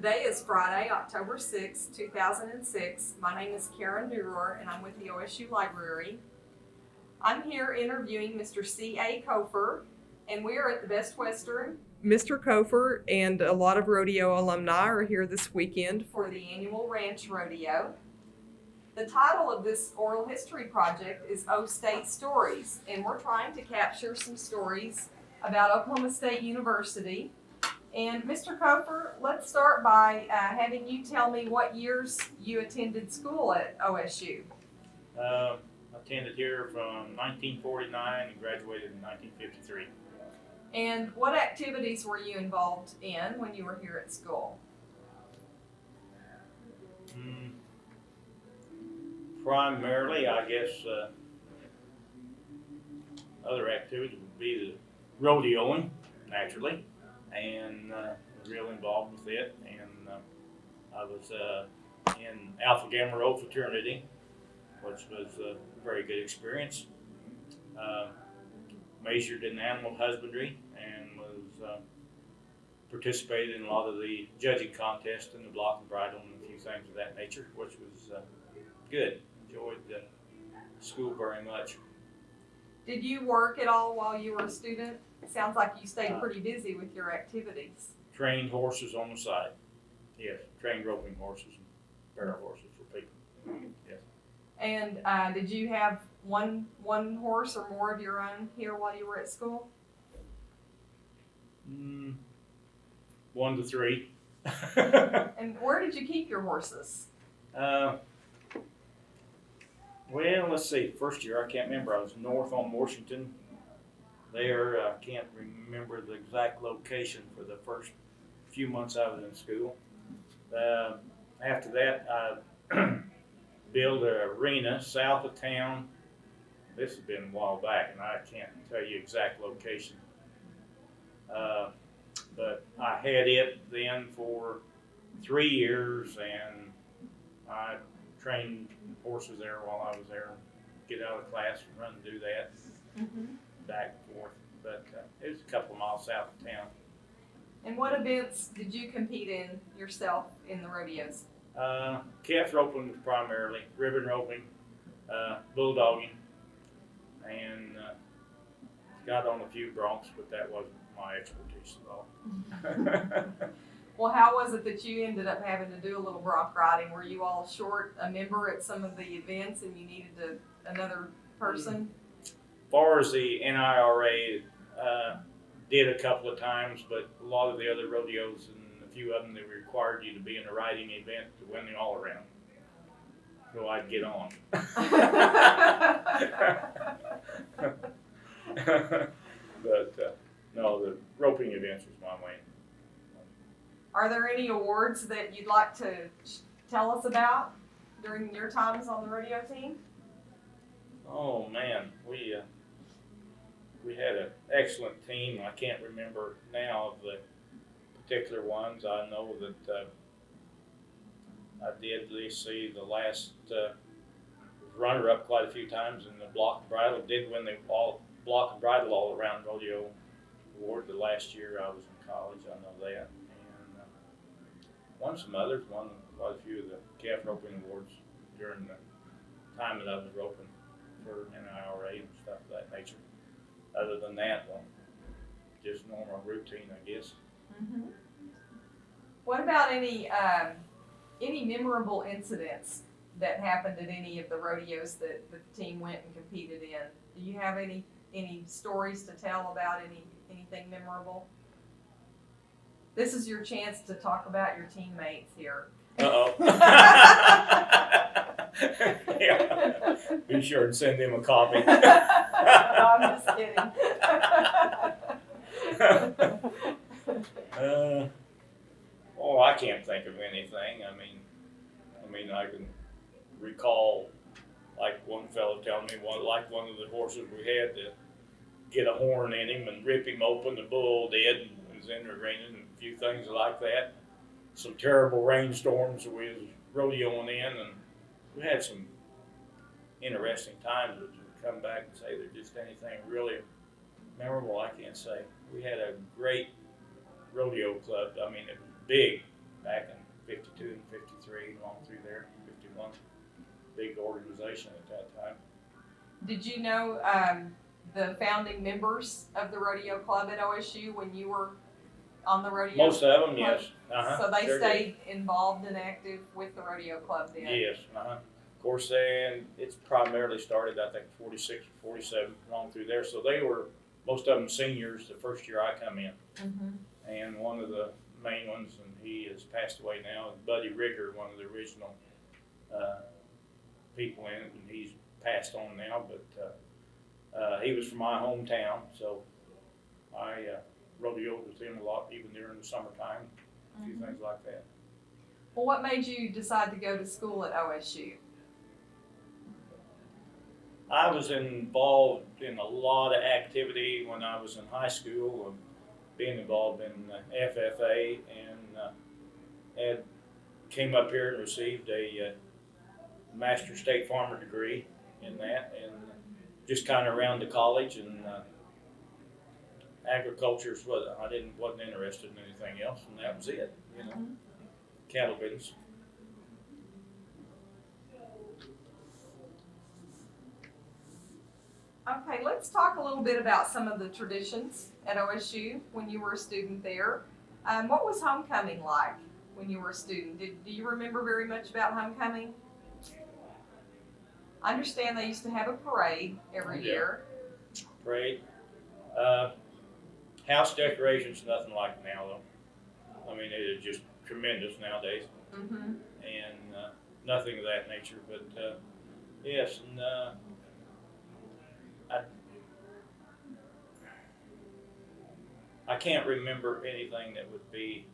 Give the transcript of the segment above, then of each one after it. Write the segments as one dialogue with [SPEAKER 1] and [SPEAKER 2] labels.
[SPEAKER 1] Today is Friday, October 6, 2006. My name is Karen Neurohr, and I'm with the OSU Library. I'm here interviewing Mr. C.A. Cofer, and we are at the Best Western. Mr. Cofer and a lot of rodeo alumni are here this weekend for the annual Ranch Rodeo. The title of this oral history project is O State Stories, and we're trying to capture some stories about Oklahoma State University. And Mr. Cofer, let's start by having you tell me what years you attended school at OSU.
[SPEAKER 2] I attended here from 1949 and graduated in 1953.
[SPEAKER 1] And what activities were you involved in when you were here at school?
[SPEAKER 2] Primarily, I guess, other activities would be the rodeoing, naturally, and was real involved with it. And I was in Alpha Gamma Rho fraternity, which was a very good experience. Majored in Animal Husbandry and was participated in a lot of the judging contests and the block and bridle and a few things of that nature, which was good. Enjoyed school very much.
[SPEAKER 1] Did you work at all while you were a student? It sounds like you stayed pretty busy with your activities.
[SPEAKER 2] Trained horses on the side. Yes, trained roping horses and barrel horses for people. Yes.
[SPEAKER 1] And did you have one horse or more of your own here while you were at school?
[SPEAKER 2] 1 to 3.
[SPEAKER 1] And where did you keep your horses?
[SPEAKER 2] Well, let's see. First year, I can't remember. I was north on Washington. There, I can't remember the exact location for the first few months I was in school. After that, I built an arena south of town. This has been a while back, and I can't tell you exact location. But I had it then for 3 years, and I trained horses there while I was there. Get out of class and run and do that, back and forth. But it was a couple of miles south of town.
[SPEAKER 1] And what events did you compete in yourself in the rodeos?
[SPEAKER 2] Calf roping was primarily, ribbon roping, bulldogging, and got on a few broncs, but that wasn't my expertise at all.
[SPEAKER 1] Well, how was it that you ended up having to do a little bronc riding? Were you all short a member at some of the events and you needed another person?
[SPEAKER 2] As far as the NIRA, did a couple of times, but a lot of the other rodeos and a few of them, they required you to be in a riding event to win the all around. So I'd get on. But no, the roping events was my main.
[SPEAKER 1] Are there any awards that you'd like to tell us about during your times on the rodeo team?
[SPEAKER 2] Oh man, we had an excellent team. I can't remember now of the particular ones. I know that I did see the last runner-up quite a few times in the block and bridle. Did win the block and bridle all around rodeo award the last year I was in college. I know that. Won some others, won quite a few of the calf roping awards during the time that I was roping for NIRA and stuff of that nature. Other than that, well, just normal routine, I guess.
[SPEAKER 1] Mm-hmm. What about any memorable incidents that happened at any of the rodeos that the team went and competed in? Do you have any stories to tell about anything memorable? This is your chance to talk about your teammates here.
[SPEAKER 2] Uh-oh. Yeah. Be sure and send them a copy.
[SPEAKER 1] No, I'm just kidding.
[SPEAKER 2] I can't think of anything. I mean, I can recall, like one fellow telling me, one of the horses we had to get a horn in him and rip him open. The bull did, and was in the arena, and a few things like that. Some terrible rainstorms we was rodeoing in, and we had some interesting times. But to come back and say there's just anything really memorable, I can't say. We had a great rodeo club. I mean, it was big, back in 52 and 53, along through there, 51. Big organization at that time.
[SPEAKER 1] Did you know the founding members of the rodeo club at OSU when you were on the rodeo?
[SPEAKER 2] Most of them,
[SPEAKER 1] club?
[SPEAKER 2] yes.
[SPEAKER 1] So they
[SPEAKER 2] Sure
[SPEAKER 1] stayed involved and active with the rodeo club then?
[SPEAKER 2] Yes, Of course, and it's primarily started, I think, 46 or 47, along through there. So they were, most of them seniors the first year I come in.
[SPEAKER 1] Mm-hmm.
[SPEAKER 2] And one of the main ones, and he has passed away now, is Buddy Rigger, one of the original people in it, and he's passed on now, but he was from my hometown, so I rodeoed with him a lot, even during the summertime, a few things like that.
[SPEAKER 1] Well, what made you decide to go to school at OSU?
[SPEAKER 2] I was involved in a lot of activity when I was in high school, of being involved in FFA, and came up here and received a Master State Farmer degree in that, and just kind of around to college, and agriculture is what I wasn't interested in anything else, and that was it, you know. Cattle business.
[SPEAKER 1] Okay, let's talk a little bit about some of the traditions at OSU when you were a student there. What was homecoming like when you were a student? Do you remember very much about homecoming? I understand they used to have a parade every year.
[SPEAKER 2] Parade. House decorations, nothing like now though. I mean, it is just tremendous nowadays.
[SPEAKER 1] Mm-hmm.
[SPEAKER 2] And nothing of that nature, but yes, and I can't remember anything that would be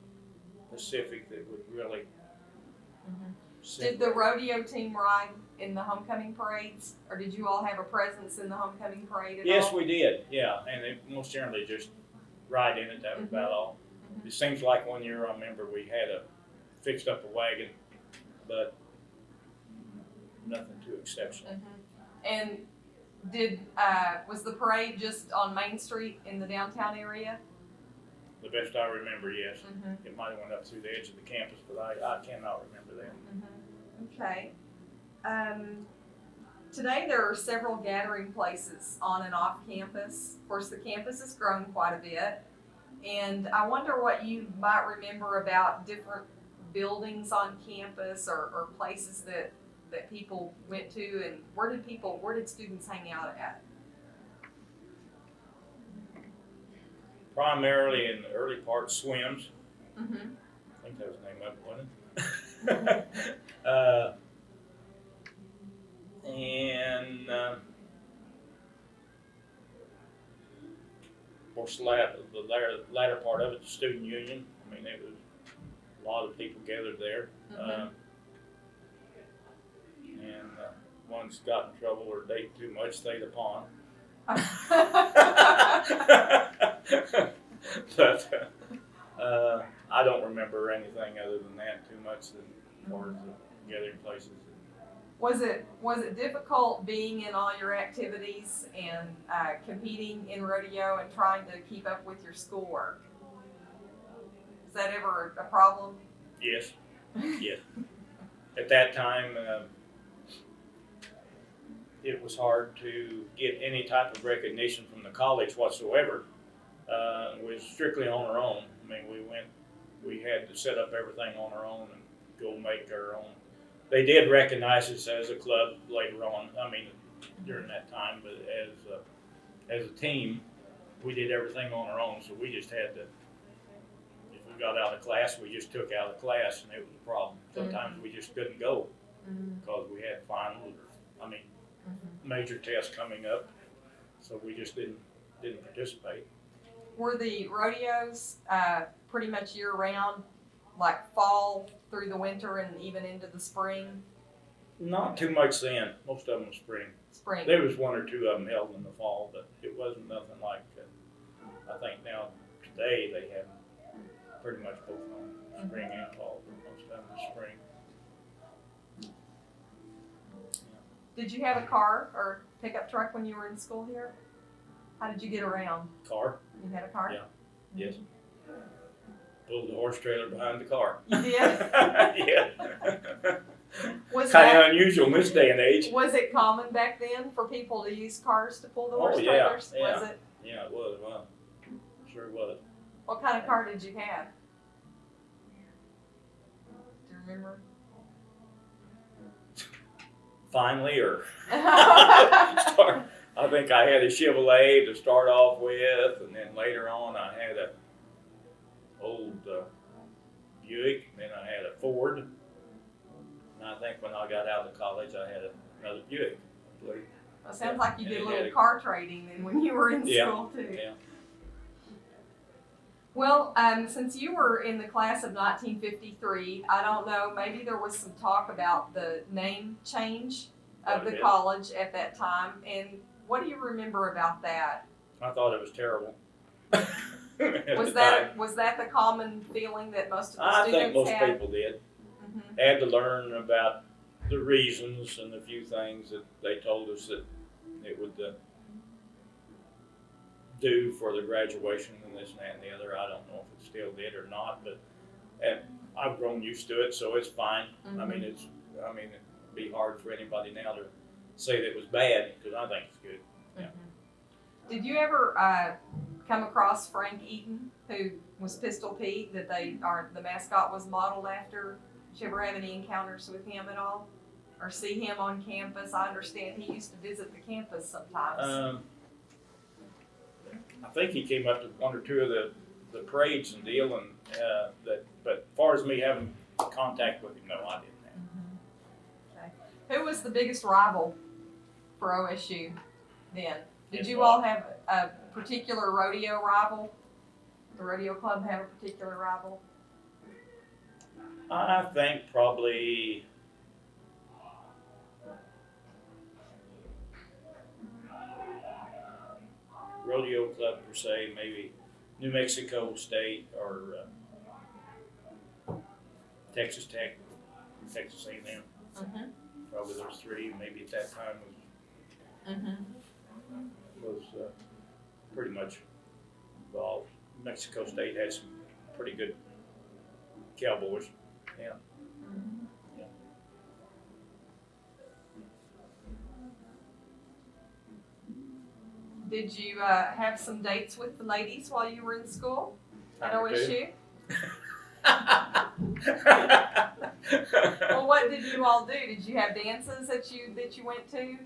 [SPEAKER 2] specific that would really.
[SPEAKER 1] Did the rodeo team ride in the homecoming parades, or did you all have a presence in the homecoming parade at all?
[SPEAKER 2] Yes, we did. Yeah, and it most generally just ride in it. That was about all. It seems like one year I remember we had fixed up a wagon, but nothing too exceptional.
[SPEAKER 1] And was the parade just on Main Street in the downtown area?
[SPEAKER 2] The best I remember, yes. It might have went up through the edge of the campus, but I cannot remember that.
[SPEAKER 1] Okay. Today there are several gathering places on and off campus. Of course, the campus has grown quite a bit. And I wonder what you might remember about different buildings on campus, or places that people went to, and where did students hang out at?
[SPEAKER 2] Primarily in the early part, swims. I think that was the name of it, wasn't it? And of course, the latter part of it, the student union. I mean, it was a lot of people gathered there. And one's got in trouble or dated too much, stayed upon. But I don't remember anything other than that too much as far as the gathering places.
[SPEAKER 1] Was it difficult being in all your activities and competing in rodeo and trying to keep up with your schoolwork? Is that ever a problem?
[SPEAKER 2] Yes. Yes. At that time, it was hard to get any type of recognition from the college whatsoever. We was strictly on our own. I mean, we had to set up everything on our own and go make our own. They did recognize us as a club later on. I mean, during that time, but as a team, we did everything on our own. So we just had to. If we got out of class, we just took out of class, and it was a problem. Sometimes we just couldn't go because we had finals or, major tests coming up. So we just didn't participate.
[SPEAKER 1] Were the rodeos pretty much year round, like fall through the winter and even into the spring?
[SPEAKER 2] Not too much then. Most of them was spring.
[SPEAKER 1] Spring.
[SPEAKER 2] There was one or two of them held in the fall, but it wasn't nothing like. I think now today they have pretty much both on spring and fall, but most of them was spring.
[SPEAKER 1] Did you have a car or pickup truck when you were in school here? How did you get around?
[SPEAKER 2] Car.
[SPEAKER 1] You had a car?
[SPEAKER 2] Yeah. Yes. pulled the horse trailer behind the car.
[SPEAKER 1] You did?
[SPEAKER 2] Yeah.
[SPEAKER 1] Was
[SPEAKER 2] Kind
[SPEAKER 1] that,
[SPEAKER 2] of unusual in this day and age.
[SPEAKER 1] was it common back then for people to use cars to pull the horse
[SPEAKER 2] Oh, yeah,
[SPEAKER 1] trailers?
[SPEAKER 2] yeah.
[SPEAKER 1] Was it?
[SPEAKER 2] Yeah, it was. Wow. Sure was.
[SPEAKER 1] What kind of car did you have? Do you remember?
[SPEAKER 2] Finally, or start, I think I had a Chevrolet to start off with, and then later on I had a old Buick, and then I had a Ford, and I think when I got out of college I had another Buick. I believe.
[SPEAKER 1] Well, it sounds like you
[SPEAKER 2] And
[SPEAKER 1] did a
[SPEAKER 2] it
[SPEAKER 1] little
[SPEAKER 2] had a-
[SPEAKER 1] car trading then when you were in
[SPEAKER 2] Yeah,
[SPEAKER 1] school too.
[SPEAKER 2] Yeah.
[SPEAKER 1] Well, since you were in the class of 1953, I don't know, maybe there was some talk about the name change of the
[SPEAKER 2] Yeah.
[SPEAKER 1] college at that time. And what do you remember about that?
[SPEAKER 2] I thought it was terrible.
[SPEAKER 1] Was that the common feeling that most of the
[SPEAKER 2] I think
[SPEAKER 1] students
[SPEAKER 2] most
[SPEAKER 1] had?
[SPEAKER 2] people did.
[SPEAKER 1] Mhm.
[SPEAKER 2] Had to learn about the reasons and a few things that they told us that it would do for the graduation and this and that and the other. I don't know if it still did or not, but and I've grown used to it, so it's fine. I mean, it'd be hard for anybody now to say that it was bad, because I think it's good. Yeah.
[SPEAKER 1] Did you ever come across Frank Eaton, who was Pistol Pete, that the mascot was modeled after? Did you ever have any encounters with him at all? Or see him on campus? I understand he used to visit the campus sometimes.
[SPEAKER 2] I think he came up to one or two of the parades and deal, and but as far as me having contact with him, no, I didn't have.
[SPEAKER 1] Okay. Who was the biggest rival for OSU then? Did
[SPEAKER 2] In
[SPEAKER 1] you
[SPEAKER 2] what?
[SPEAKER 1] all have a particular rodeo rival? The rodeo club have a particular rival?
[SPEAKER 2] I think probably rodeo club per se, maybe New Mexico State or Texas Tech, Texas A&M.
[SPEAKER 1] Mm-hmm.
[SPEAKER 2] Probably those three. Maybe at that time was pretty much involved. New Mexico State had some pretty good cowboys. Yeah. Yeah.
[SPEAKER 1] Did you have some dates with the ladies while you were in school at
[SPEAKER 2] Time or two.
[SPEAKER 1] OSU? Well, what did you all do? Did you have dances that you went to,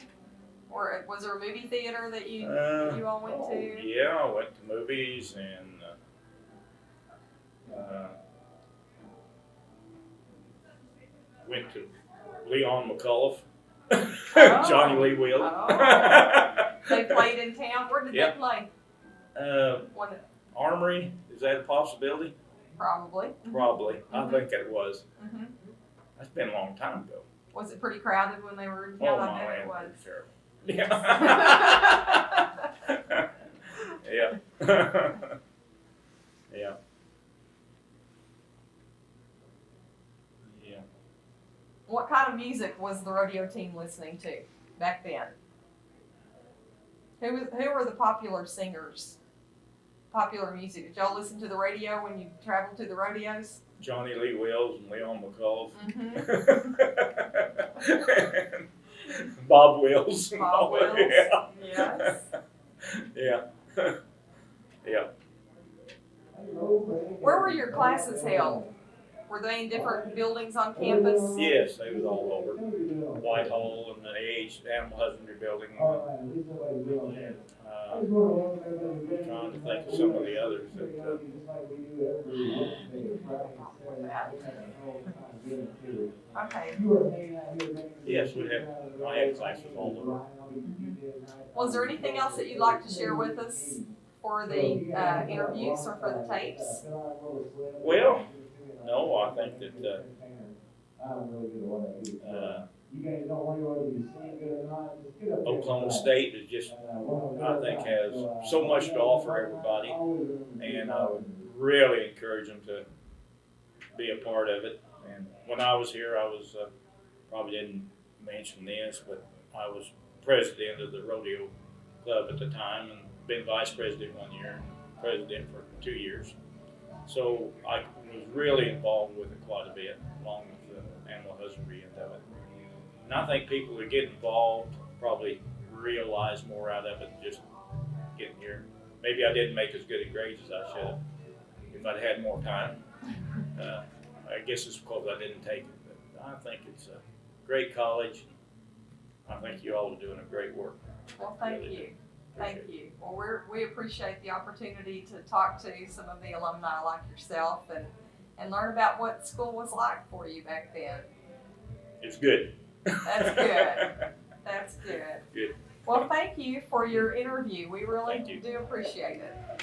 [SPEAKER 1] or was there a movie theater that you all went to?
[SPEAKER 2] Yeah, I went to movies and went to Leon McCullough, Johnny Lee Will.
[SPEAKER 1] Oh. They played in town. Where did
[SPEAKER 2] Yeah.
[SPEAKER 1] they play? One,
[SPEAKER 2] Armory, is that a possibility?
[SPEAKER 1] probably.
[SPEAKER 2] Probably. I
[SPEAKER 1] Mhm.
[SPEAKER 2] think it was.
[SPEAKER 1] Mm-hmm.
[SPEAKER 2] That's been a long time ago.
[SPEAKER 1] Was it pretty crowded when they were in
[SPEAKER 2] Oh
[SPEAKER 1] town?
[SPEAKER 2] my
[SPEAKER 1] I bet
[SPEAKER 2] man,
[SPEAKER 1] it was.
[SPEAKER 2] it's terrible. Yeah. Yeah. Yeah. Yeah.
[SPEAKER 1] What kind of music was the rodeo team listening to back then? Who were the popular singers? Popular music. Did y'all listen to the radio when you traveled to the rodeos?
[SPEAKER 2] Johnny Lee Wills and Leon McCullough.
[SPEAKER 1] Mm-hmm.
[SPEAKER 2] Bob Wills.
[SPEAKER 1] Bob Wills.
[SPEAKER 2] Yeah.
[SPEAKER 1] Yes.
[SPEAKER 2] Yeah. Yeah.
[SPEAKER 1] Where were your classes held? Were they in different buildings on campus?
[SPEAKER 2] Yes, they was all over. Whitehall and the Animal Husbandry building. Trying to think of some of the others.
[SPEAKER 1] Okay.
[SPEAKER 2] Yes, I had classes all over.
[SPEAKER 1] Was there anything else that you'd like to share with us for the interviews or for the tapes?
[SPEAKER 2] Well, no, I think that Oklahoma State is just, I think, has so much to offer everybody, and I would really encourage them to be a part of it. And when I was here, I was probably didn't mention this, but I was president of the rodeo club at the time, and been vice president 1 year, and president for 2 years. So I was really involved with it quite a bit, along with the animal husbandry end of it. And I think people that get involved probably realize more out of it than just getting here. Maybe I didn't make as good a grades as I should have if I'd had more time. I guess it's because I didn't take it, but I think it's a great college. I think you all are doing a great work.
[SPEAKER 1] Well, thank
[SPEAKER 2] Really
[SPEAKER 1] you.
[SPEAKER 2] do.
[SPEAKER 1] Thank
[SPEAKER 2] Appreciate
[SPEAKER 1] you. Well, we appreciate the opportunity to talk to some of the alumni like yourself and learn about what school was like for you back then.
[SPEAKER 2] It's good.
[SPEAKER 1] That's good. That's good.
[SPEAKER 2] Good.
[SPEAKER 1] Well, thank you for your interview. We really
[SPEAKER 2] Thank you.
[SPEAKER 1] do appreciate it.